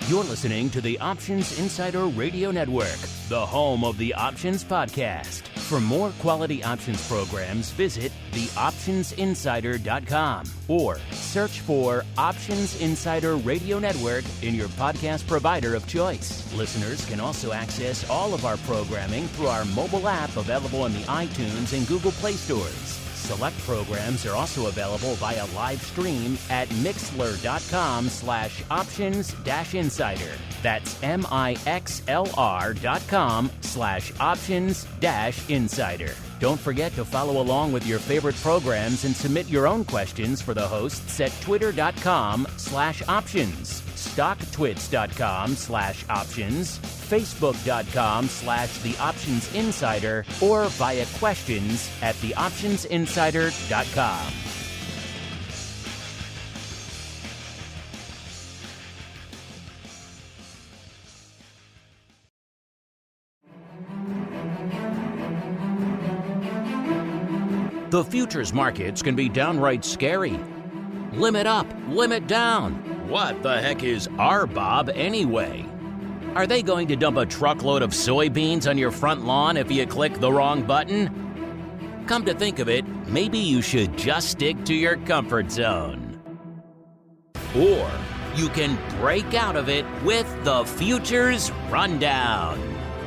You're listening to the Options Insider Radio Network, the home of the Options Podcast. For more quality options programs, visit theoptionsinsider.com or search for Options Insider Radio Network in your podcast provider of choice. Listeners can also access all of our programming through our mobile app available in the iTunes and Google Play stores. Select programs are also available via live stream at mixlr.com/options-insider. That's mixlr.com/options-insider. Don't forget to follow along with your favorite programs and submit your own questions for the hosts at twitter.com/options, stocktwits.com/options, facebook.com/theoptionsinsider, or via questions at theoptionsinsider.com. The futures markets can be downright scary. Limit up, limit down. What the heck is RBOB anyway? Are they going to dump a truckload of soybeans on your front lawn if you click the wrong button? Come to think of it, maybe you should just stick to your comfort zone. Or you can break out of it with the Futures Rundown.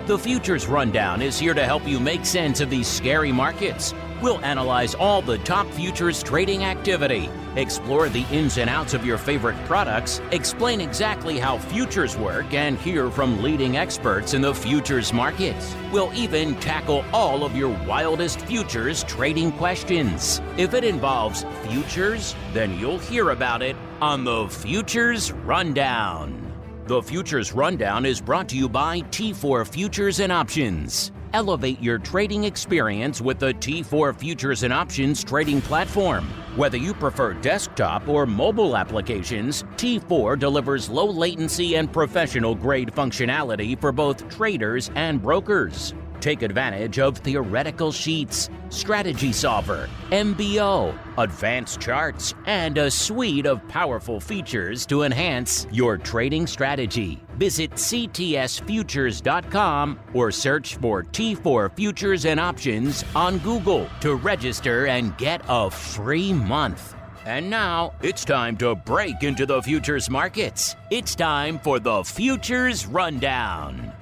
The Futures Rundown is here to help you make sense of these scary markets. We'll analyze all the top futures trading activity, explore the ins and outs of your favorite products, explain exactly how futures work, and hear from leading experts in the futures markets. We'll even tackle all of your wildest futures trading questions. If it involves futures, then you'll hear about it on the Futures Rundown. The Futures Rundown is brought to you by T4 Futures and Options. Elevate your trading experience with the T4 Futures and Options trading platform. Whether you prefer desktop or mobile applications, T4 delivers low latency and professional grade functionality for both traders and brokers. Take advantage of theoretical sheets, strategy solver, MBO, advanced charts, and a suite of powerful features to enhance your trading strategy. Visit ctsfutures.com or search for T4 Futures and Options on Google to register and get a free month. And now, it's time to break into the futures markets. It's time for the Futures Rundown.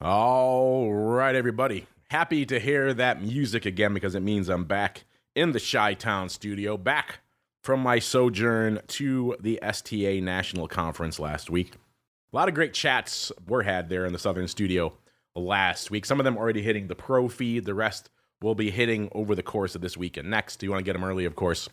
All right, everybody. Happy to hear that music again because it means I'm back in the Chi-Town studio, back from my sojourn to the STA National Conference last week. A lot of great chats were had there in the Southern studio last week. Some of them already hitting the pro feed. The rest will be hitting over the course of this week and next. You want to get them early, of course,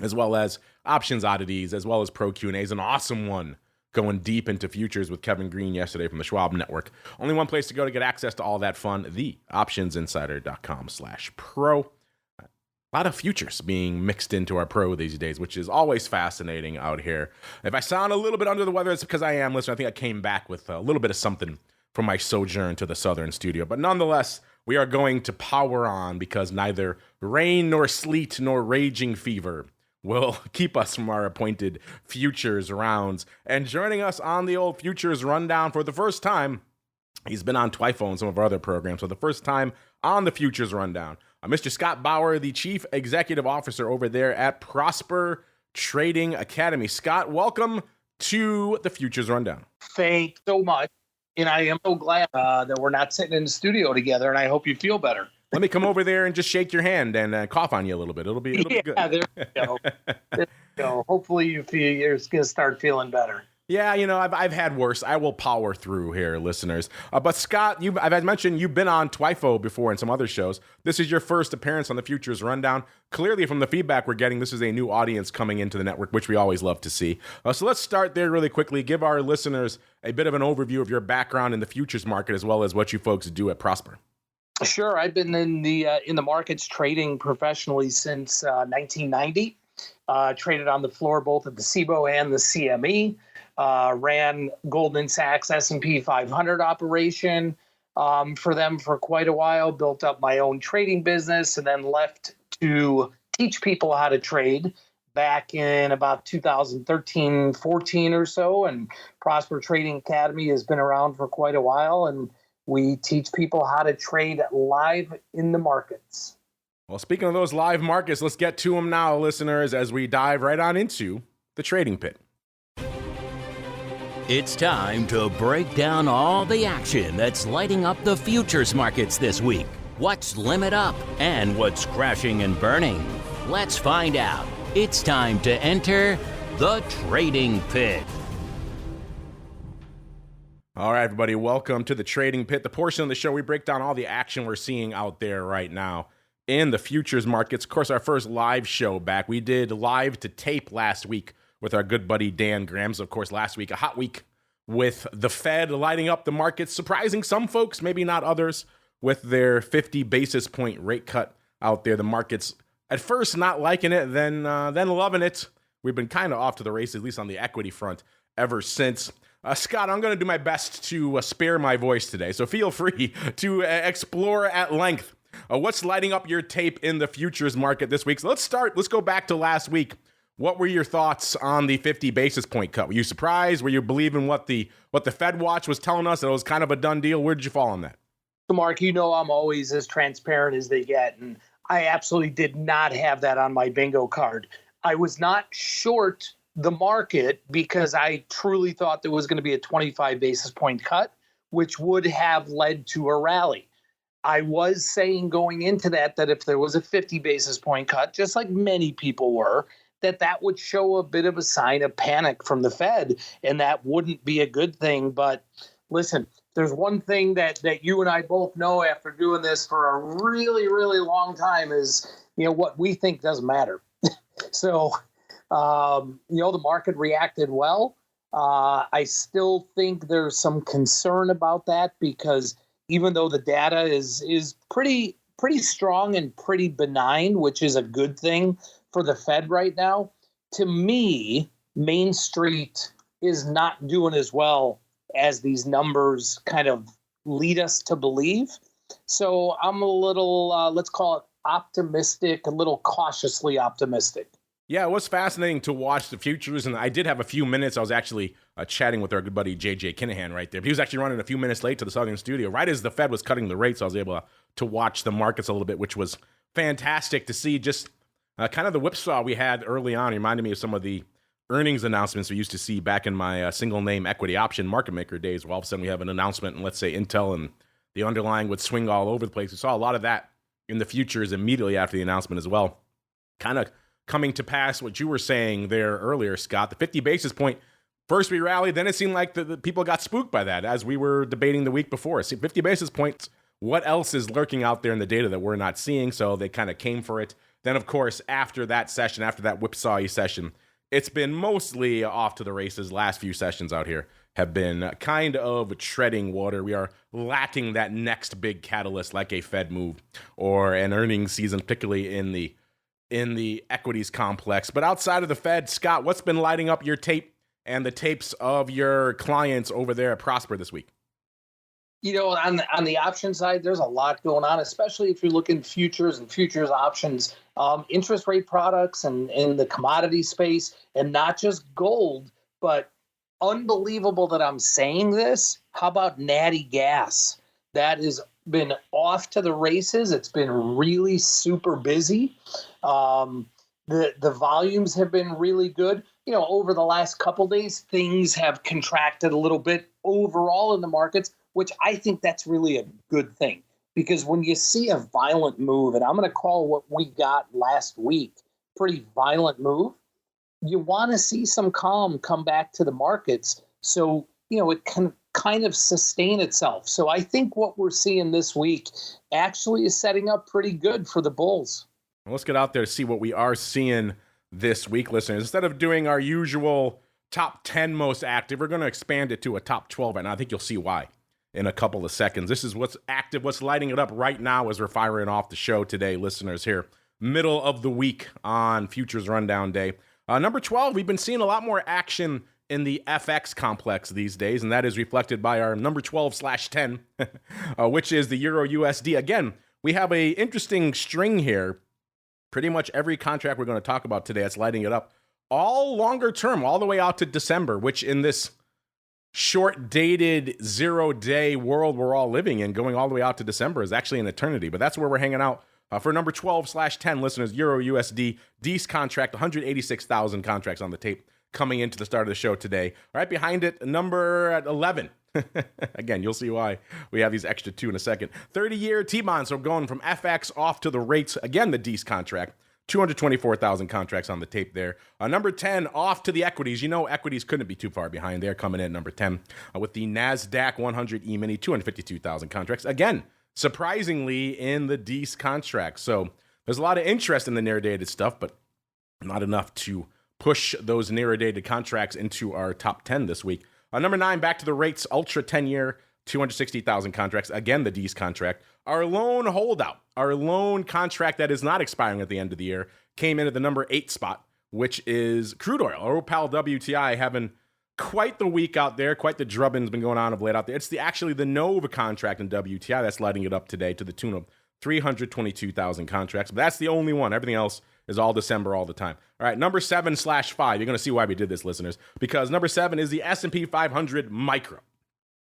as well as options oddities, as well as pro Q&As. An awesome one going deep into futures with Kevin Green yesterday from the Schwab Network. Only one place to go to get access to all that fun, theoptionsinsider.com/pro. A lot of futures being mixed into our pro these days, which is always fascinating out here. If I sound a little bit under the weather, it's because I am. Listen, I think I came back with a little bit of something from my sojourn to the Southern studio. But nonetheless, we are going to power on because neither rain nor sleet nor raging fever will keep us from our appointed futures rounds. And joining us on the old Futures Rundown for the first time, he's been on Twifo and some of our other programs, so the first time on the Futures Rundown, Mr. Scott Bauer, the Chief Executive Officer over there at Prosper Trading Academy. Scott, welcome to the Futures Rundown. Thanks so much. And I am so glad that we're not sitting in the studio together, and I hope you feel better. Let me come over there and just shake your hand and cough on you a little bit. It'll be good. Yeah, there you go. There you go. Hopefully you're going to start feeling better. Yeah, you know, I've had worse. I will power through here, listeners. But Scott, I've mentioned you've been on Twifo before and some other shows. This is your first appearance on the Futures Rundown. Clearly, from the feedback we're getting, this is a new audience coming into the network, which we always love to see. So let's start there really quickly. Give our listeners a bit of an overview of your background in the futures market as well as what you folks do at Prosper. Sure. I've been in the markets trading professionally since 1990. Traded on the floor both at the CBOE and the CME. Ran Goldman Sachs S&P 500 operation for them for quite a while. Built up my own trading business and then left to teach people how to trade back in about 2013, 14 or so. And Prosper Trading Academy has been around for quite a while. And we teach people how to trade live in the markets. Well, speaking of those live markets, let's get to them now, listeners, as we dive right on into the trading pit. It's time to break down all the action that's lighting up the futures markets this week. What's limit up and what's crashing and burning? Let's find out. It's time to enter the trading pit. All right, everybody, welcome to the trading pit, the portion of the show we break down all the action we're seeing out there right now in the futures markets. Of course, our first live show back. We did live to tape last week with our good buddy Dan Grams. Of course, last week, a hot week with the Fed lighting up the markets, surprising some folks, maybe not others, with their 50 basis point rate cut out there. The markets at first not liking it, then loving it. We've been kind of off to the races, at least on the equity front, ever since. Scott, I'm going to do my best to spare my voice today, so feel free to explore at length what's lighting up your tape in the futures market this week. So let's go back to last week. What were your thoughts on the 50 basis point cut? Were you surprised? Were you believing what the Fed Watch was telling us, that it was kind of a done deal? Where did you fall on that? So, Mark, I'm always as transparent as they get, and I absolutely did not have that on my bingo card. I was not short the market because I truly thought there was going to be a 25 basis point cut, which would have led to a rally. I was saying going into that if there was a 50 basis point cut, just like many people were, that would show a bit of a sign of panic from the Fed, and that wouldn't be a good thing. But listen, there's one thing that you and I both know after doing this for a really, really long time is, what we think doesn't matter. So, the market reacted well. I still think there's some concern about that because even though the data is pretty strong and pretty benign, which is a good thing for the Fed right now, to me, Main Street is not doing as well as these numbers kind of lead us to believe. So I'm a little, let's call it optimistic, a little cautiously optimistic. Yeah, it was fascinating to watch the futures, and I did have a few minutes. I was actually chatting with our good buddy JJ Kinahan right there. He was actually running a few minutes late to the Southern studio, right as the Fed was cutting the rates. So I was able to watch the markets a little bit, which was fantastic to see. Just kind of the whipsaw we had early on. It reminded me of some of the earnings announcements we used to see back in my single name equity option market maker days, where all of a sudden we have an announcement, and let's say Intel and the underlying would swing all over the place. We saw a lot of that in the futures immediately after the announcement as well. Kind of coming to pass what you were saying there earlier, Scott. The 50 basis point, first we rallied, then it seemed like the people got spooked by that, as we were debating the week before. See, 50 basis points, what else is lurking out there in the data that we're not seeing? So they kind of came for it. Then, of course, after that session, after that whipsaw session, it's been mostly off to the races. Last few sessions out here have been kind of treading water. We are lacking that next big catalyst like a Fed move or an earnings season, particularly in the equities complex. But outside of the Fed, Scott, what's been lighting up your tape and the tapes of your clients over there at Prosper this week? On the option side, there's a lot going on, especially if you're looking futures and futures options, interest rate products and in the commodity space, and not just gold, but unbelievable that I'm saying this. How about natty gas? That has been off to the races. It's been really super busy. The volumes have been really good. Over the last couple days, things have contracted a little bit overall in the markets, which I think that's really a good thing. Because when you see a violent move, and I'm going to call what we got last week pretty violent move, you want to see some calm come back to the markets so, it can kind of sustain itself. So I think what we're seeing this week actually is setting up pretty good for the bulls. Well, let's get out there to see what we are seeing this week, listeners. Instead of doing our usual top 10 most active, we're going to expand it to a top 12, and I think you'll see why in a couple of seconds. This is what's active, what's lighting it up right now as we're firing off the show today, listeners, here. Middle of the week on Futures Rundown Day. Number 12, we've been seeing a lot more action in the FX complex these days, and that is reflected by our number 12/10, which is the Euro USD. Again, we have a interesting string here pretty much every contract we're going to talk about today that's lighting it up, all longer term, all the way out to December, which in this short dated 0-day world we're all living in, going all the way out to December is actually an eternity. But that's where we're hanging out for number 12/10 listeners, Euro USD, Dees contract, 186,000 contracts on the tape coming into the start of the show today. Right behind it, number at 11. Again, you'll see why we have these extra two in a second. 30-year T-bonds are going from FX off to the rates. Again, the Dees contract, 224,000 contracts on the tape there. Number 10, off to the equities. You know, equities couldn't be too far behind. They're coming in at number 10 with the NASDAQ 100 E-mini, 252,000 contracts. Again, surprisingly in the Dees contract. So there's a lot of interest in the near dated stuff, but not enough to push those nearer dated contracts into our top 10 this week. Number 9, back to the rates, ultra 10-year, 260,000 contracts. Again, the Dees contract. Our lone holdout, our lone contract that is not expiring at the end of the year, came in at the number 8 spot, which is crude oil. OPAL WTI having quite the week out there, quite the drubbing's been going on of late out there. It's actually the Nova contract in WTI that's lighting it up today to the tune of 322,000 contracts. But that's the only one. Everything else is all December all the time. All right, number 7/5. You're going to see why we did this, listeners, because number 7 is the S&P 500 Micro,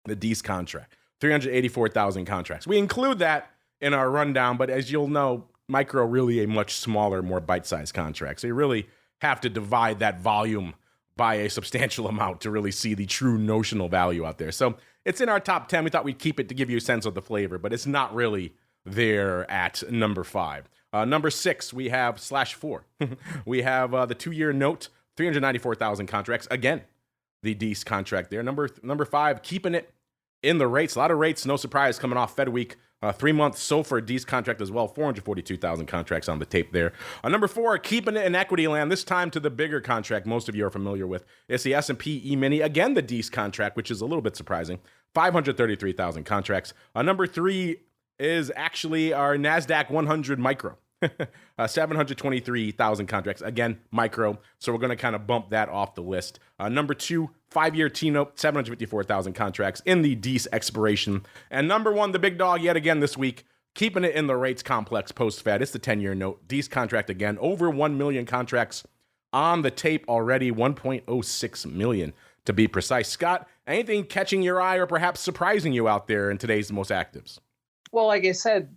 the Dees contract, 384,000 contracts. We include that in our rundown, but as you'll know, Micro really a much smaller, more bite-sized contract. So you really have to divide that volume by a substantial amount to really see the true notional value out there. So it's in our top 10. We thought we'd keep it to give you a sense of the flavor, but it's not really there at number 5. Number 6, we have /4. We have the 2-year note, 394,000 contracts. Again, the Dees contract there. Number 5, keeping it in the rates. A lot of rates, no surprise, coming off Fed week. 3-month SOFR Dees contract as well, 442,000 contracts on the tape there. Number 4, keeping it in equity land, this time to the bigger contract most of you are familiar with. It's the S&P E-mini. Again, the Dees contract, which is a little bit surprising. 533,000 contracts. Number 3 is actually our NASDAQ 100 Micro. 723,000 contracts. Again, Micro. So we're going to kind of bump that off the list. Number 2, 5-year T-note, 754,000 contracts in the Dees expiration. And number 1, the big dog yet again this week, keeping it in the rates complex post-Fed. It's the 10-year note. Dees contract again. Over 1 million contracts on the tape already. 1.06 million to be precise. Scott, anything catching your eye or perhaps surprising you out there in today's most actives? Well, like I said,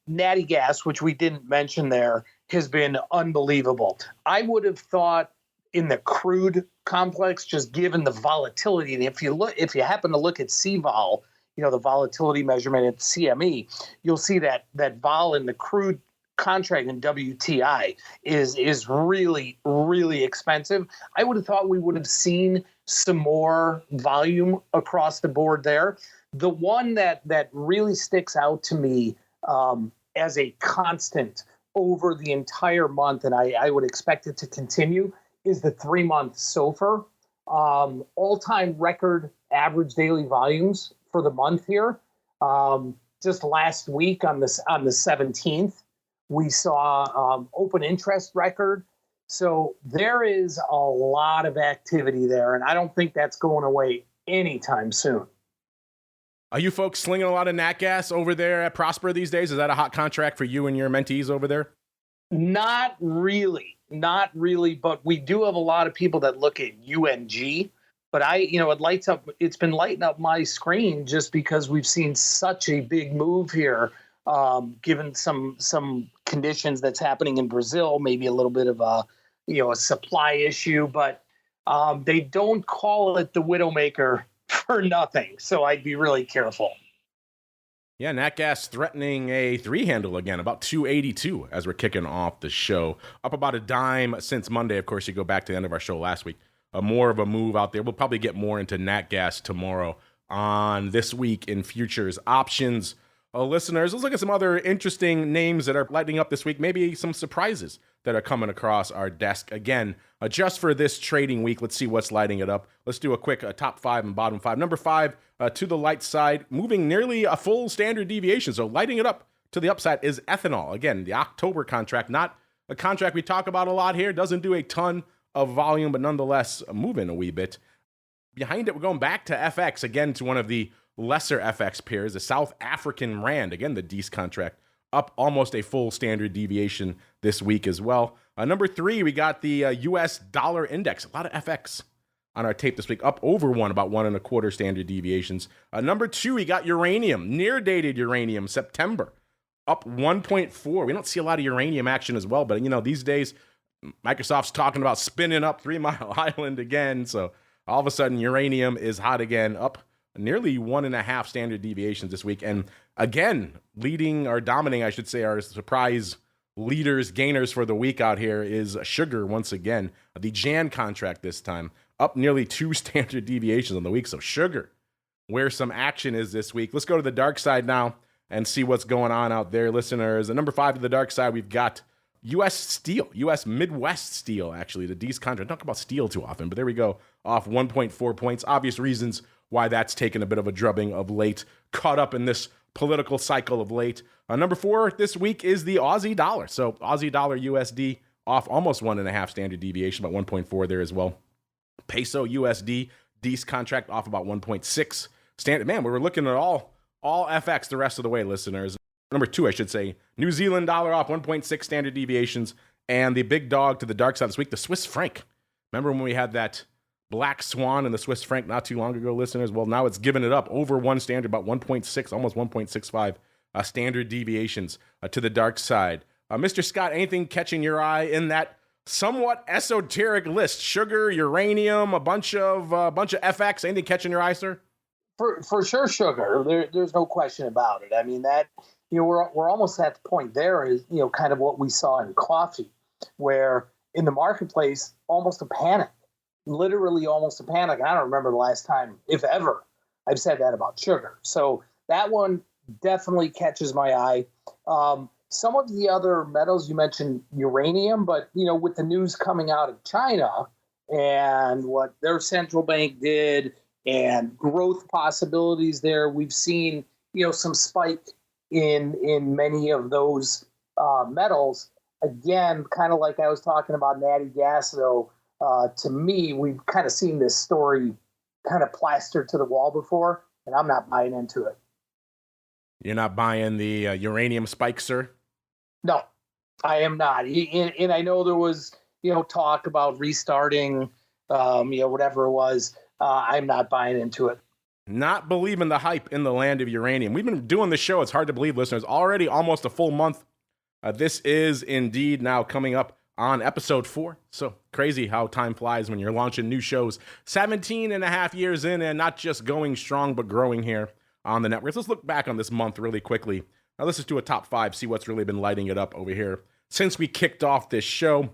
natty gas, which we didn't mention there, has been unbelievable. I would have thought in the crude complex, just given the volatility, and if you happen to look at CVOL, the volatility measurement at CME, you'll see that vol in the crude contract in WTI is really, really expensive. I would have thought we would have seen some more volume across the board there. The one that really sticks out to me as a constant over the entire month, and I would expect it to continue, is the 3-month SOFR. All-time record average daily volumes for the month here. Just last week on the 17th, we saw open interest record. So there is a lot of activity there, and I don't think that's going away anytime soon. Are you folks slinging a lot of nat gas over there at Prosper these days? Is that a hot contract for you and your mentees over there? Not really, but we do have a lot of people that look at UNG. But it lights up. It's been lighting up my screen just because we've seen such a big move here, given some conditions that's happening in Brazil. Maybe a little bit of a supply issue, but they don't call it the Widowmaker for nothing. So I'd be really careful. Yeah, nat gas threatening a 3-handle again, about 282 as we're kicking off the show. Up about a dime since Monday. Of course, you go back to the end of our show last week. More of a move out there. We'll probably get more into nat gas tomorrow on This Week in Futures Options. Listeners, let's look at some other interesting names that are lighting up this week. Maybe some surprises that are coming across our desk. Again, just for this trading week, let's see what's lighting it up. Let's do a quick top 5 and bottom 5. Number 5, to the light side, moving nearly a full standard deviation. So lighting it up to the upside is ethanol. Again, the October contract, not a contract we talk about a lot here. Doesn't do a ton of volume, but nonetheless moving a wee bit. Behind it, we're going back to FX, again, to one of the lesser FX peers, the South African Rand. Again, the Dees contract up almost a full standard deviation this week as well. Number 3, we got the U.S. dollar index. A lot of FX on our tape this week, up over about 1.25 standard deviations. Number 2, we got uranium, near-dated uranium, September, up 1.4. We don't see a lot of uranium action as well, but, these days, Microsoft's talking about spinning up 3 Mile Island again, so all of a sudden, uranium is hot again, up nearly 1.5 standard deviations this week. And again, leading or dominating, I should say, our surprise leaders, gainers for the week out here is sugar once again. The Jan contract this time, up nearly 2 standard deviations on the week. So sugar, where some action is this week. Let's go to the dark side now and see what's going on out there, listeners. At number 5 to the dark side, we've got U.S. steel, U.S. Midwest steel, actually, the D's contract. Don't talk about steel too often, but there we go, off 1.4 points. Obvious reasons why that's taken a bit of a drubbing of late, caught up in this political cycle of late. Number 4 this week is the Aussie dollar. So Aussie dollar USD off almost 1.5 standard deviation, about 1.4 there as well. Peso USD, D's contract off about 1.6 standard. Man, we were looking at all FX the rest of the way, listeners. Number 2, I should say, New Zealand dollar off 1.6 standard deviations. And the big dog to the dark side this week, the Swiss franc. Remember when we had that black swan in the Swiss franc not too long ago, listeners? Well, now it's given it up over 1 standard, about 1.6, almost 1.65 standard deviations to the dark side. Mr. Scott, anything catching your eye in that somewhat esoteric list? Sugar, uranium, a bunch of FX. Anything catching your eye, sir? For sure, sugar. There's no question about it. I mean, that, we're almost at the point there is, kind of what we saw in coffee, where in the marketplace, almost a panic. Literally almost a panic. I don't remember the last time, if ever, I've said that about sugar. So that one definitely catches my eye. Some of the other metals, you mentioned uranium, but, with the news coming out of China and what their central bank did and growth possibilities there, we've seen, some spike in many of those metals. Again, kind of like I was talking about natty gas, though, to me, we've kind of seen this story kind of plastered to the wall before, and I'm not buying into it. You're not buying the uranium spike, sir? No, I am not. And I know there was, talk about restarting, whatever it was. I'm not buying into it. Not believing the hype in the land of uranium. We've been doing the show. It's hard to believe, listeners. Already almost a full month. This is indeed now coming up on episode 4. So crazy how time flies when you're launching new shows. 17 and a half years in, and not just going strong, but growing here on the network. Let's look back on this month really quickly. Now let's just do a top 5, see what's really been lighting it up over here since we kicked off this show.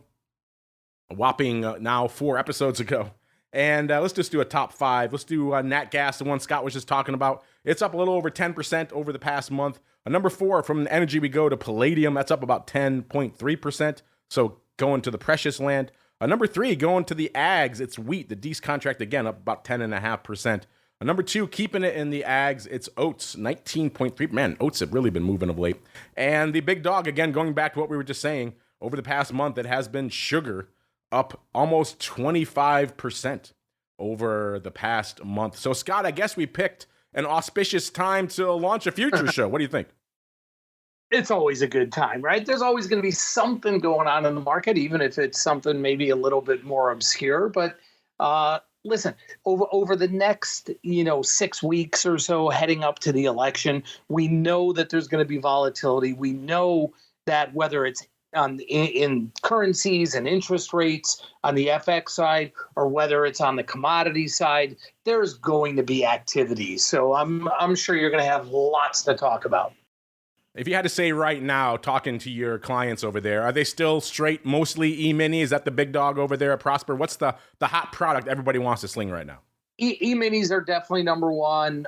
A whopping now 4 episodes ago. And let's just do a top 5. Let's do Nat Gas, the one Scott was just talking about. It's up a little over 10% over the past month. Number 4, from energy we go to palladium. That's up about 10.3%. So going to the precious land. Number 3, going to the ags. It's wheat. The D's contract, again, up about 10.5%. Number 2, keeping it in the ags. It's oats, 19.3. Man, oats have really been moving of late. And the big dog, again, going back to what we were just saying, over the past month, it has been sugar, up almost 25% over the past month. So, Scott, I guess we picked an auspicious time to launch a future show. What do you think? It's always a good time, right? There's always going to be something going on in the market, even if it's something maybe a little bit more obscure. But listen, over the next 6 weeks or so heading up to the election, we know that there's going to be volatility. We know that whether it's in currencies and interest rates on the FX side, or whether it's on the commodity side, there's going to be activity. So I'm sure you're going to have lots to talk about. If you had to say right now, talking to your clients over there, are they still straight, mostly E-mini? Is that the big dog over there at Prosper? What's the hot product everybody wants to sling right now? E-minis are definitely number one.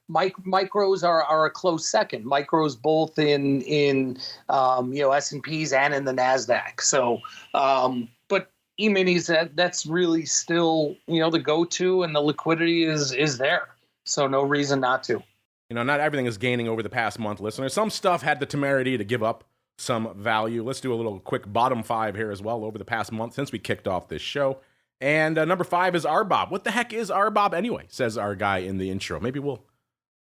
Micros are a close second. Micros both in S&Ps and in the NASDAQ. So, but E-minis, that's really still, the go-to, and the liquidity is there. So no reason not to. Not everything is gaining over the past month, listeners. Some stuff had the temerity to give up some value. Let's do a little quick bottom 5 here as well over the past month since we kicked off this show. And number 5 is RBOB. What the heck is RBOB anyway, says our guy in the intro. Maybe we'll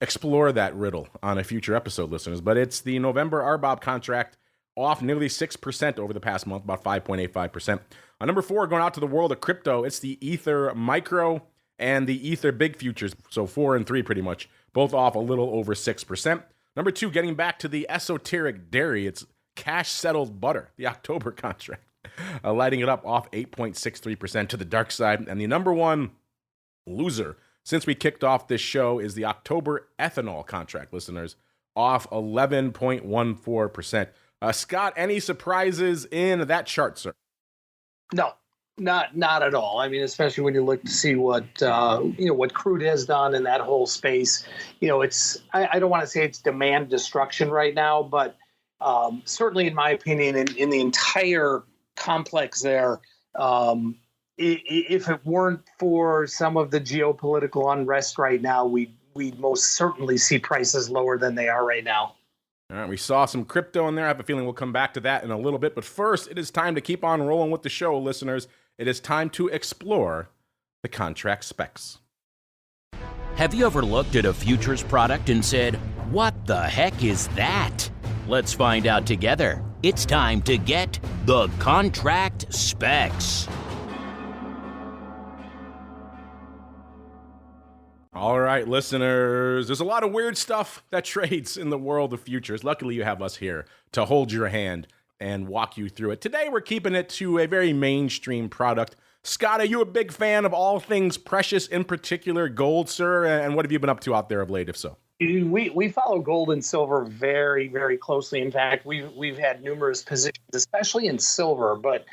explore that riddle on a future episode, listeners. But it's the November RBOB contract, off nearly 6% over the past month, about 5.85%. Number 4, going out to the world of crypto, it's the Ether Micro and the Ether Big futures. So 4 and 3 pretty much, both off a little over 6%. Number 2, getting back to the esoteric dairy, it's cash settled butter, the October contract, lighting it up off 8.63% to the dark side. And the number 1 loser since we kicked off this show is the October ethanol contract, listeners, off 11.14%. Scott, any surprises in that chart, sir? No, not at all. I mean, especially when you look to see what what crude has done in that whole space. It's I don't want to say it's demand destruction right now, but certainly, in my opinion, in the entire complex there, if it weren't for some of the geopolitical unrest right now, we'd most certainly see prices lower than they are right now. All right, we saw some crypto in there. I have a feeling we'll come back to that in a little bit. But first, it is time to keep on rolling with the show, listeners. It is time to explore the contract specs. Have you ever looked at a futures product and said, "What the heck is that?" Let's find out together. It's time to get the contract specs. All right, listeners, there's a lot of weird stuff that trades in the world of futures. Luckily, you have us here to hold your hand and walk you through it. Today, we're keeping it to a very mainstream product. Scott, are you a big fan of all things precious, in particular gold, sir? And what have you been up to out there of late, if so? We follow gold and silver very, very closely. In fact, we've had numerous positions, especially in silver. But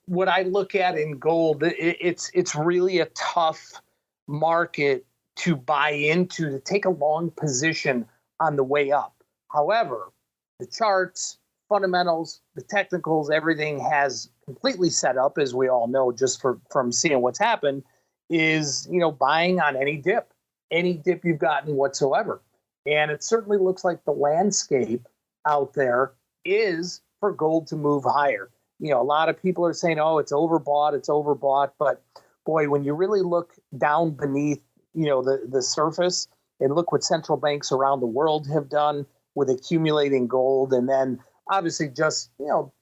what I look at in gold, it's really a tough market to buy into, to take a long position on the way up. However, the charts, fundamentals, the technicals, everything has completely set up, as we all know, just from seeing what's happened, is buying on any dip you've gotten whatsoever. And it certainly looks like the landscape out there is for gold to move higher. A lot of people are saying, oh, it's overbought. But boy, when you really look down beneath, the surface and look what central banks around the world have done with accumulating gold, and then obviously just,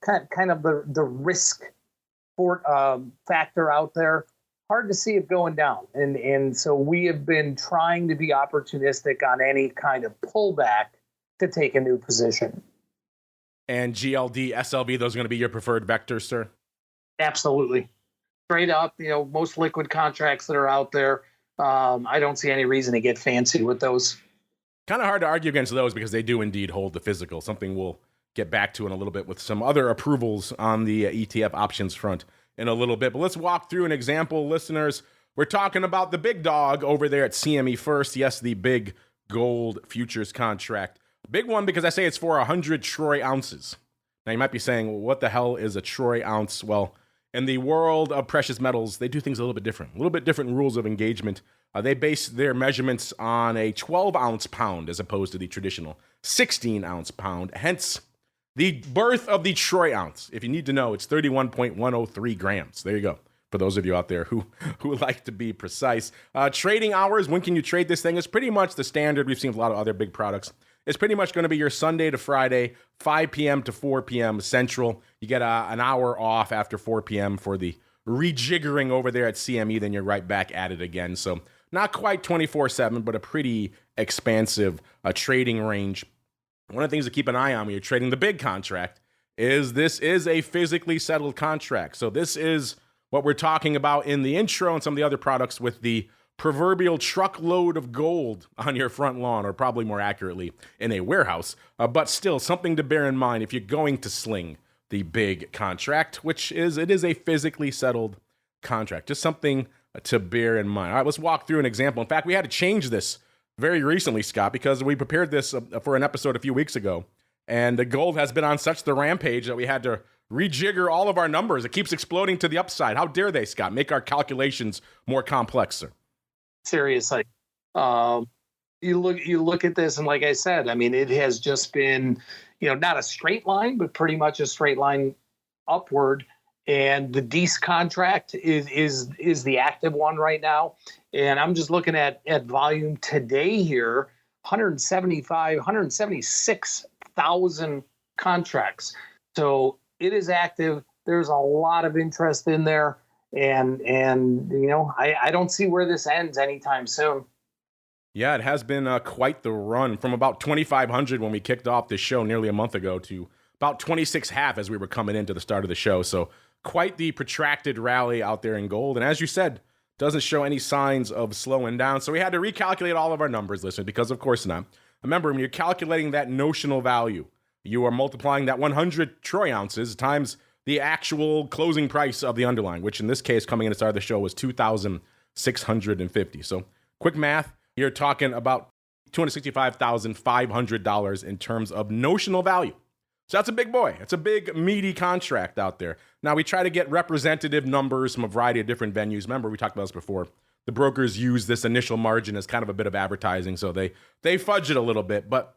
kind of the risk factor out there, hard to see it going down. And so we have been trying to be opportunistic on any kind of pullback to take a new position. And GLD, SLV, those are going to be your preferred vectors, sir? Absolutely. Straight up, most liquid contracts that are out there. I don't see any reason to get fancy with those. Kind of hard to argue against those because they do indeed hold the physical, something we'll get back to in a little bit with some other approvals on the ETF options front in a little bit. But let's walk through an example, listeners. We're talking about the big dog over there at CME first. Yes, the big gold futures contract. Big one because I say it's for 100 troy ounces. Now, you might be saying, well, what the hell is a troy ounce? Well, in the world of precious metals, they do things a little bit different rules of engagement. They base their measurements on a 12-ounce pound as opposed to the traditional 16-ounce pound. Hence, the birth of the troy ounce. If you need to know, it's 31.103 grams. There you go. For those of you out there who like to be precise. Trading hours, when can you trade this thing? Is pretty much the standard. We've seen a lot of other big products. It's pretty much going to be your Sunday to Friday, 5 p.m. to 4 p.m. Central. You get an hour off after 4 p.m. for the rejiggering over there at CME. Then you're right back at it again. So not quite 24/7, but a pretty expansive trading range. One of the things to keep an eye on when you're trading the big contract is this is a physically settled contract. So this is what we're talking about in the intro and some of the other products with the proverbial truckload of gold on your front lawn, or probably more accurately in a warehouse, but still something to bear in mind if you're going to sling the big contract, which is, it is a physically settled contract. Just something to bear in mind. All right, let's walk through an example. In fact, we had to change this very recently, Scott, because we prepared this for an episode a few weeks ago, and the gold has been on such the rampage that we had to rejigger all of our numbers. It keeps exploding to the upside. How dare they, Scott, make our calculations more complex, sir? Seriously. You look at this, and like I said, I mean, it has just been, not a straight line, but pretty much a straight line upward. and the DEES contract is the active one right now. And I'm just looking at volume today here, 176,000 contracts. So it is active. There's a lot of interest in there. And I don't see where this ends anytime soon. Yeah, it has been quite the run from about 2,500 when we kicked off this show nearly a month ago to about 26.5 as we were coming into the start of the show. So quite the protracted rally out there in gold. And as you said, doesn't show any signs of slowing down. So we had to recalculate all of our numbers, listeners, because of course not. Remember, when you're calculating that notional value, you are multiplying that 100 troy ounces times the actual closing price of the underlying, which in this case, coming in the start of the show, was $2,650. So quick math, you're talking about $265,500 in terms of notional value. So that's a big boy. It's a big, meaty contract out there. Now, we try to get representative numbers from a variety of different venues. Remember, we talked about this before. The brokers use this initial margin as kind of a bit of advertising, so they fudge it a little bit, but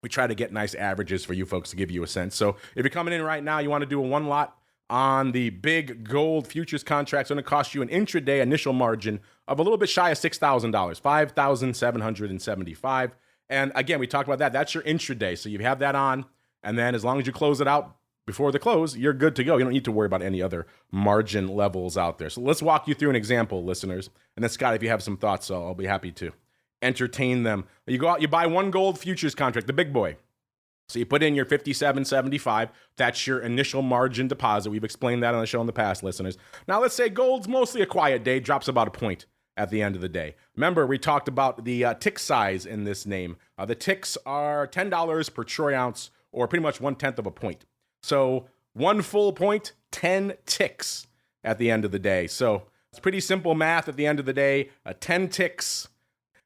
we try to get nice averages for you folks to give you a sense. So if you're coming in right now, you want to do a one lot on the big gold futures contracts, it's going to cost you an intraday initial margin of a little bit shy of $6,000, $5,775. And again, we talked about that. That's your intraday. So you have that on. And then as long as you close it out before the close, you're good to go. You don't need to worry about any other margin levels out there. So let's walk you through an example, listeners. And then, Scott, if you have some thoughts, I'll be happy to entertain them. You go out, you buy one gold futures contract, the big boy. So you put in your $57.75. That's your initial margin deposit. We've explained that on the show in the past, listeners. Now, let's say gold's mostly a quiet day, drops about a point at the end of the day. Remember, we talked about the tick size in this name. The ticks are $10 per troy ounce, or pretty much 1/10 of a point. So 1 full point, 10 ticks at the end of the day. So it's pretty simple math at the end of the day. 10 ticks,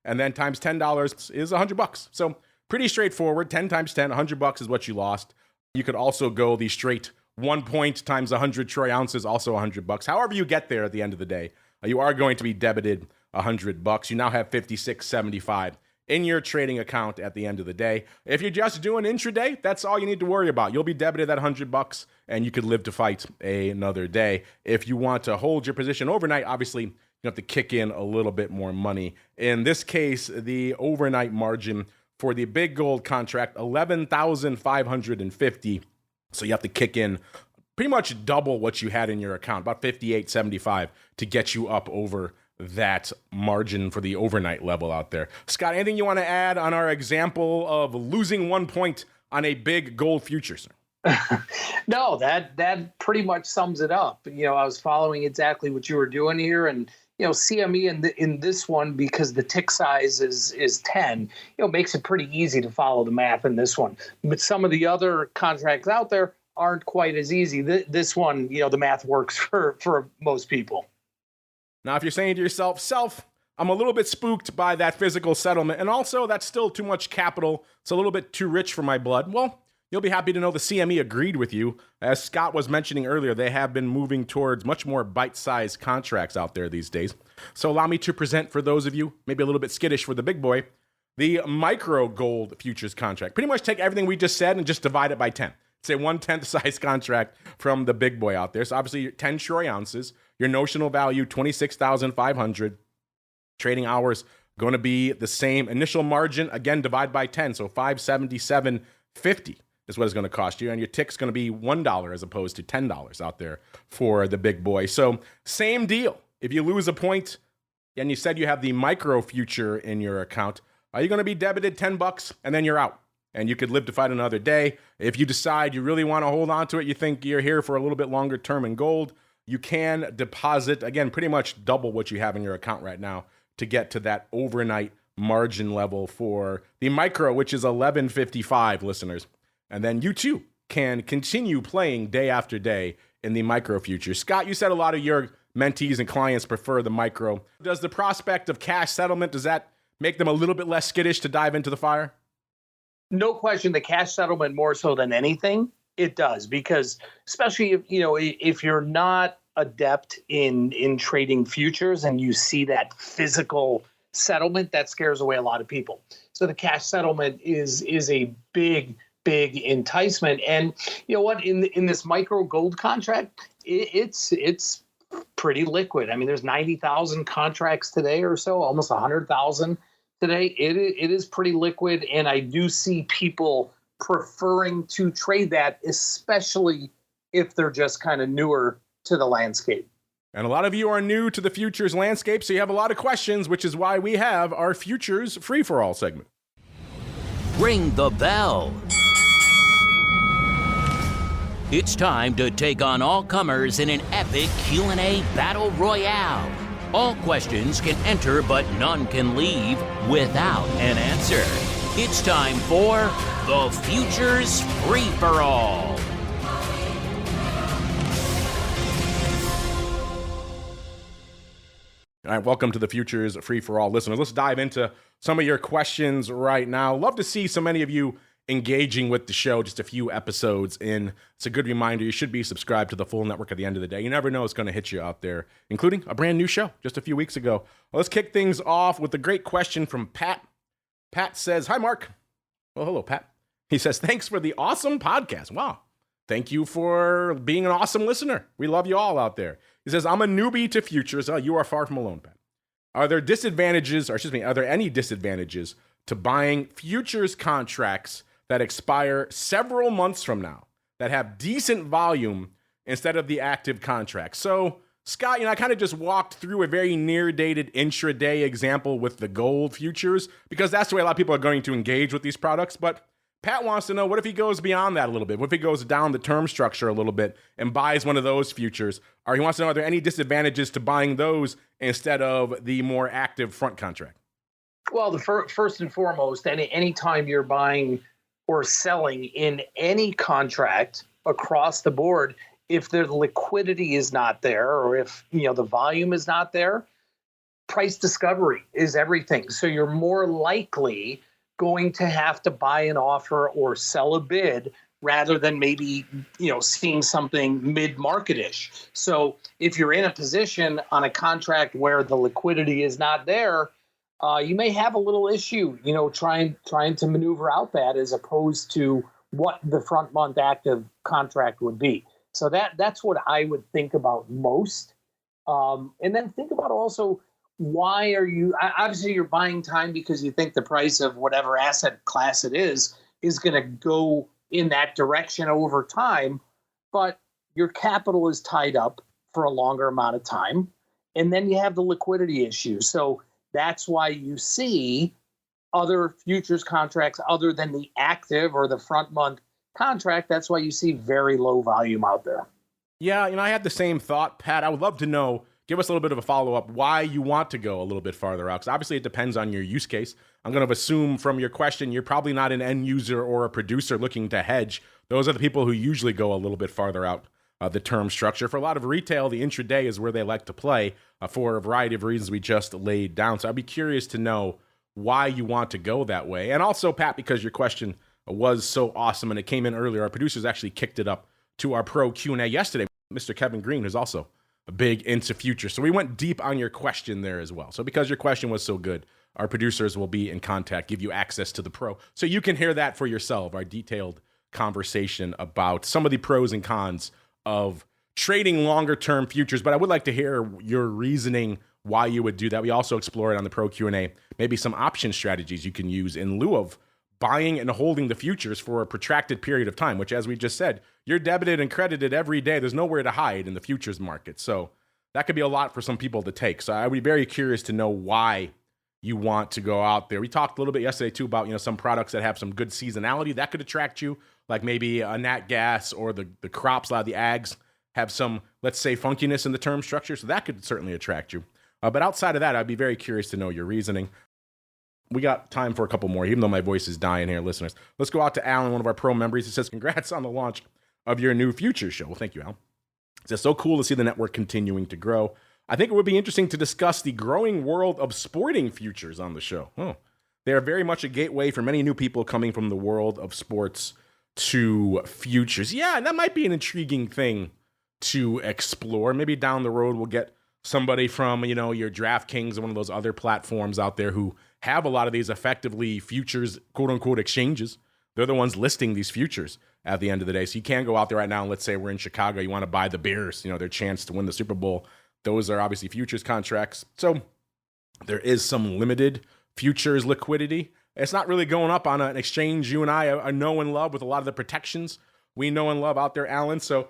and then times $10 is $100. So pretty straightforward. 10 times 10, $100 is what you lost. You could also go the straight 1 point times 100 troy ounces, also $100. However you get there at the end of the day, you are going to be debited $100. You now have $56.75 in your trading account at the end of the day. If you're just doing intraday, that's all you need to worry about. You'll be debited that $100 and you could live to fight another day. If you want to hold your position overnight, obviously you have to kick in a little bit more money. In this case, the overnight margin for the big gold contract, $11,550. So you have to kick in pretty much double what you had in your account, about $58.75 to get you up over that margin for the overnight level out there. Scott, anything you want to add on our example of losing 1 point on a big gold futures? No, that pretty much sums it up. I was following exactly what you were doing here, and CME in this one, because the tick size is 10, makes it pretty easy to follow the math in this one. But some of the other contracts out there aren't quite as easy. This one, the math works for most people. Now, if you're saying to yourself, I'm a little bit spooked by that physical settlement, and also that's still too much capital. It's a little bit too rich for my blood. Well, you'll be happy to know the CME agreed with you. As Scott was mentioning earlier, they have been moving towards much more bite-sized contracts out there these days. So allow me to present for those of you, maybe a little bit skittish for the big boy, the micro gold futures contract. Pretty much take everything we just said and just divide it by 10. It's a 1/10 size contract from the big boy out there. So obviously 10 troy ounces, your notional value, 26,500. Trading hours going to be the same. Initial margin, again, divide by 10. So $577.50 is what it's going to cost you. And your tick's going to be $1 as opposed to $10 out there for the big boy. So same deal. If you lose a point and you said you have the micro future in your account, are you going to be debited $10 and then you're out? And you could live to fight another day. If you decide you really want to hold on to it, you think you're here for a little bit longer term in gold, you can deposit, again, pretty much double what you have in your account right now to get to that overnight margin level for the micro, which is $11.55, listeners. And then you too can continue playing day after day in the micro future. Scott, you said a lot of your mentees and clients prefer the micro. Does the prospect of cash settlement, does that make them a little bit less skittish to dive into the fire? No question, the cash settlement more so than anything, it does, because especially if you're not adept in trading futures and you see that physical settlement, that scares away a lot of people. So the cash settlement is a big big enticement. And you know what? In this micro gold contract, it's pretty liquid. I mean, there's 90,000 contracts today or so, almost 100,000 today. It is pretty liquid, and I do see people preferring to trade that, especially if they're just kind of newer to the landscape. And a lot of you are new to the futures landscape, so you have a lot of questions, which is why we have our futures free-for-all segment. Ring the bell. It's time to take on all comers in an epic Q&A battle royale. All questions can enter, but none can leave without an answer. It's time for the Futures Free-for-All. All right, welcome to the Futures Free-for-All listeners. Let's dive into some of your questions right now. Love to see so many of you engaging with the show just a few episodes in. It's a good reminder you should be subscribed to the full network at the end of the day. You never know what's going to hit you out there, including a brand new show just a few weeks ago. Well, let's kick things off with a great question from Pat. Pat says, hi, Mark. Well, hello, Pat. He says, thanks for the awesome podcast. Wow. Thank you for being an awesome listener. We love you all out there. He says, I'm a newbie to futures. Oh, you are far from alone, Pat. Are there any disadvantages to buying futures contracts that expire several months from now that have decent volume instead of the active contract? So, Scott, I kind of just walked through a very near-dated intraday example with the gold futures because that's the way a lot of people are going to engage with these products. But Pat wants to know, what if he goes beyond that a little bit? What if he goes down the term structure a little bit and buys one of those futures? Or he wants to know, are there any disadvantages to buying those instead of the more active front contract? Well, the first and foremost, any time you're buying or selling in any contract across the board, if the liquidity is not there, or if the volume is not there, price discovery is everything. So you're more likely going to have to buy an offer or sell a bid rather than maybe seeing something mid-market-ish. So if you're in a position on a contract where the liquidity is not there, you may have a little issue, trying to maneuver out that as opposed to what the front month active contract would be. So that's what I would think about most. And then think about also, why are you, obviously you're buying time because you think the price of whatever asset class it is going to go in that direction over time, but your capital is tied up for a longer amount of time. And then you have the liquidity issue. So that's why you see other futures contracts other than the active or the front month contract. That's why you see very low volume out there. Yeah, I had the same thought, Pat. I would love to know, give us a little bit of a follow-up, why you want to go a little bit farther out. Because obviously it depends on your use case. I'm going to assume from your question, you're probably not an end user or a producer looking to hedge. Those are the people who usually go a little bit farther out the term structure. For a lot of retail, the intraday is where they like to play for a variety of reasons we just laid down. So I'd be curious to know why you want to go that way. And also, Pat, because your question was so awesome and it came in earlier, our producers actually kicked it up to our pro Q&A yesterday. Mr. Kevin Green is also a big into future. So we went deep on your question there as well. So because your question was so good, our producers will be in contact, give you access to the pro. So you can hear that for yourself, our detailed conversation about some of the pros and cons of trading longer term futures. But I would like to hear your reasoning why you would do that. We also explore it on the pro Q&A, maybe some option strategies you can use in lieu of buying and holding the futures for a protracted period of time, which, as we just said, you're debited and credited every day. There's nowhere to hide in the futures market. So that could be a lot for some people to take. So I would be very curious to know why you want to go out there. We talked a little bit yesterday too about, some products that have some good seasonality that could attract you, like maybe a nat gas or the crops. A lot of the ags have some, let's say, funkiness in the term structure. So that could certainly attract you. But outside of that, I'd be very curious to know your reasoning. We got time for a couple more, even though my voice is dying here, listeners. Let's go out to Alan, one of our pro members. He says, congrats on the launch of your new futures show. Well, thank you, Al. It's so cool to see the network continuing to grow. I think it would be interesting to discuss the growing world of sporting futures on the show. Oh, they are very much a gateway for many new people coming from the world of sports to futures. Yeah, and that might be an intriguing thing to explore. Maybe down the road we'll get somebody from, your DraftKings or one of those other platforms out there who have a lot of these effectively futures, quote unquote, exchanges they're the ones listing these futures at the end of the day. So you can go out there right now and let's say we're in Chicago, you want to buy the Bears, their chance to win the Super Bowl. Those are obviously futures contracts. So there is some limited futures liquidity. It's not really going up on an exchange you and I know and love with a lot of the protections we know and love out there, Alan. So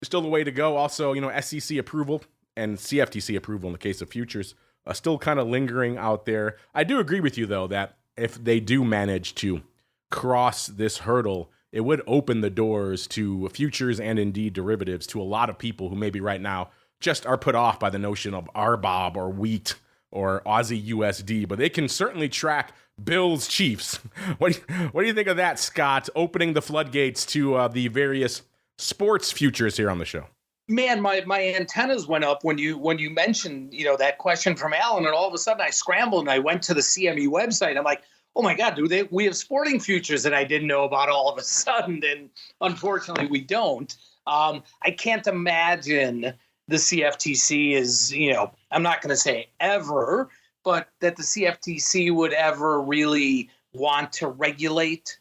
still the way to go. Also, SEC approval and CFTC approval in the case of futures still kind of lingering out there. I do agree with you, though, that if they do manage to cross this hurdle, it would open the doors to futures and indeed derivatives to a lot of people who maybe right now just are put off by the notion of RBOB or wheat or Aussie USD, but they can certainly track Bills Chiefs. What do you think of that, Scott? Opening the floodgates to the various sports futures here on the show. Man, my antennas went up when you mentioned that question from Alan, and all of a sudden I scrambled and I went to the CME website. I'm like, oh my God, we have sporting futures that I didn't know about all of a sudden, and unfortunately we don't. I can't imagine the CFTC is, I'm not going to say ever, but that the CFTC would ever really want to regulate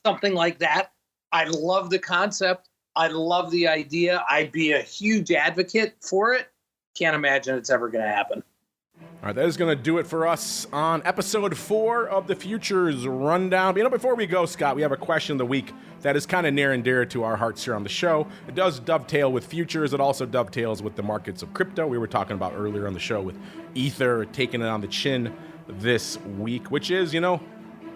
something like that. I love the concept. I love the idea. I'd be a huge advocate for it. Can't imagine it's ever going to happen. All right, that is going to do it for us on episode 4 of the Futures Rundown. Before we go, Scott, we have a question of the week that is kind of near and dear to our hearts here on the show. It does dovetail with futures. It also dovetails with the markets of crypto. We were talking about earlier on the show with Ether taking it on the chin this week, which is,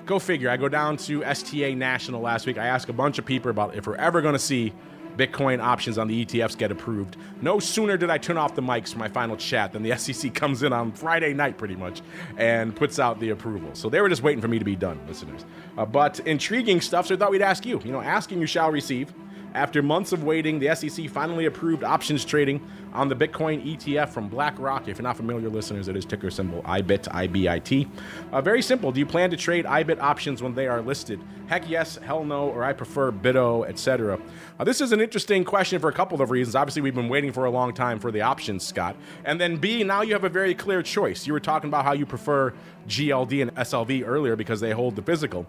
go figure. I go down to STA National last week. I asked a bunch of people about if we're ever going to see Bitcoin options on the ETFs get approved. No sooner did I turn off the mics for my final chat than the SEC comes in on Friday night pretty much and puts out the approval. So they were just waiting for me to be done, listeners. But intriguing stuff, so I thought we'd ask you. Asking you shall receive. After months of waiting, the SEC finally approved options trading on the Bitcoin ETF from BlackRock. If you're not familiar, listeners, it is ticker symbol IBIT, IBIT. Very simple. Do you plan to trade IBIT options when they are listed? Heck yes, hell no, or I prefer BITO, etc. This is an interesting question for a couple of reasons. Obviously, we've been waiting for a long time for the options, Scott. And then B, now you have a very clear choice. You were talking about how you prefer GLD and SLV earlier because they hold the physical.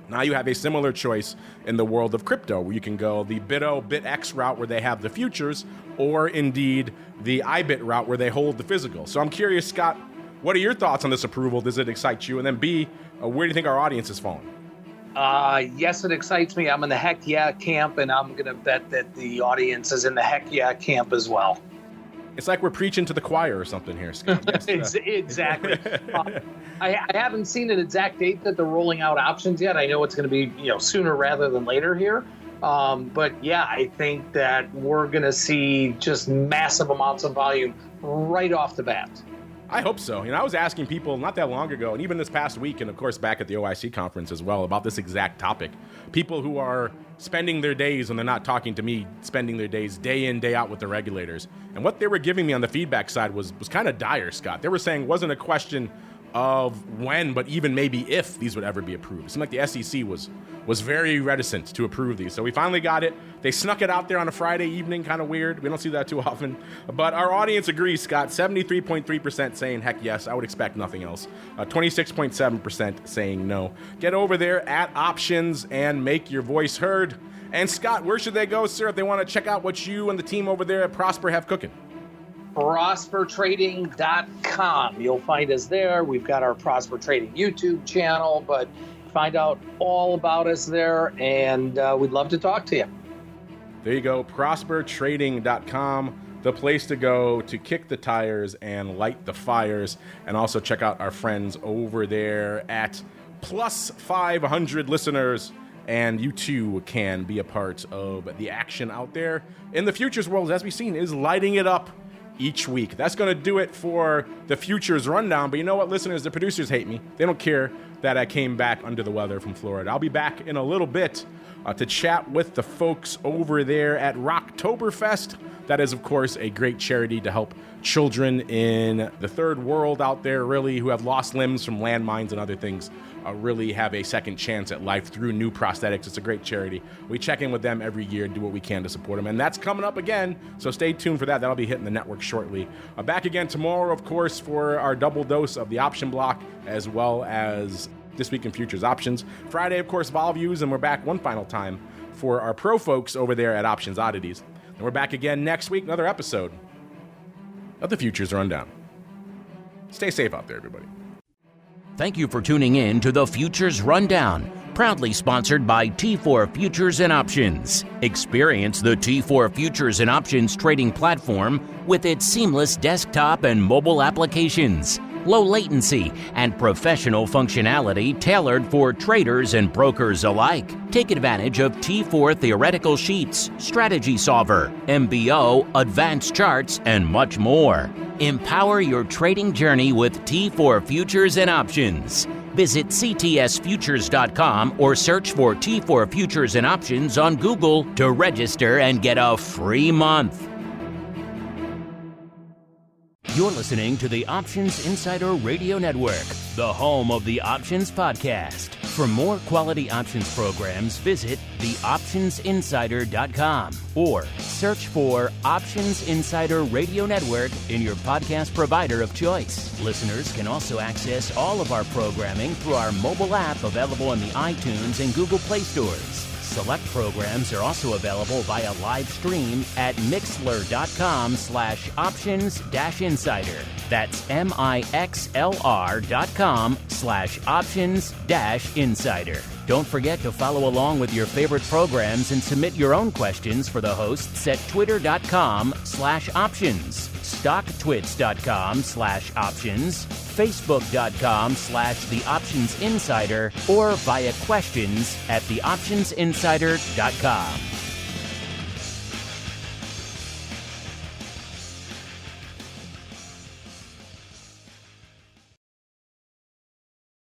Now you have a similar choice in the world of crypto, where you can go the BITO, BitX route where they have the futures, or indeed the IBIT route where they hold the physical. So I'm curious, Scott, what are your thoughts on this approval? Does it excite you? And then B, where do you think our audience is falling? Yes, it excites me. I'm in the heck yeah camp, and I'm going to bet that the audience is in the heck yeah camp as well. It's like we're preaching to the choir or something here, Scott. Yes, exactly. I haven't seen an exact date that they're rolling out options yet. I know it's going to be sooner rather than later here. But yeah, I think that we're going to see just massive amounts of volume right off the bat. I hope so. I was asking people not that long ago, and even this past week, and of course back at the OIC conference as well, about this exact topic. People who are spending their days, when they're not talking to me, spending their days day in, day out with the regulators. And what they were giving me on the feedback side was kind of dire, Scott. They were saying it wasn't a question of when, but even maybe if these would ever be approved. It seemed like the SEC was very reticent to approve these. So we finally got it. They snuck it out there on a Friday evening, kind of weird. We don't see that too often. But our audience agrees, Scott. 73.3% saying heck yes. I would expect nothing else. 26.7% saying no. Get over there at options and make your voice heard. And Scott, where should they go, sir, if they want to check out what you and the team over there at Prosper have cooking? ProsperTrading.com. You'll find us there. We've got our Prosper Trading YouTube channel, but find out all about us there, and we'd love to talk to you. There you go, ProsperTrading.com, the place to go to kick the tires and light the fires, and also check out our friends over there at Plus 500 listeners, and you too can be a part of the action out there in the futures world, as we've seen, is lighting it up each week. That's going to do it for the Futures Rundown. But you know what, listeners? The producers hate me. They don't care that I came back under the weather from Florida. I'll be back in a little bit to chat with the folks over there at Rocktoberfest. That is, of course, a great charity to help children in the third world out there, really, who have lost limbs from landmines and other things, really have a second chance at life through new prosthetics. It's a great charity. We check in with them every year and do what we can to support them. And that's coming up again, so stay tuned for that. That'll be hitting the network shortly. Back again tomorrow, of course, for our double dose of the option block, as well as This Week in Futures Options. Friday, of course, Vol Views, and we're back one final time for our pro folks over there at Options Oddities. And we're back again next week, another episode of the Futures Rundown. Stay safe out there, everybody. Thank you for tuning in to the Futures Rundown, proudly sponsored by T4 Futures and Options. Experience the T4 Futures and Options trading platform with its seamless desktop and mobile applications, low latency, and professional functionality tailored for traders and brokers alike. Take advantage of T4 Theoretical Sheets, Strategy Solver, MBO, Advanced Charts, and much more. Empower your trading journey with T4 Futures and Options. Visit ctsfutures.com or search for T4 Futures and Options on Google to register and get a free month. You're listening to the Options Insider Radio Network, the home of the Options Podcast. For more quality options programs, visit theoptionsinsider.com or search for Options Insider Radio Network in your podcast provider of choice. Listeners can also access all of our programming through our mobile app available in the iTunes and Google Play stores. Select programs are also available via live stream at mixlr.com/options-insider. That's mixlr.com/options-insider. Don't forget to follow along with your favorite programs and submit your own questions for the hosts at twitter.com/options, stocktwits.com/options, facebook.com/theoptionsinsider, or via questions at theoptionsinsider.com.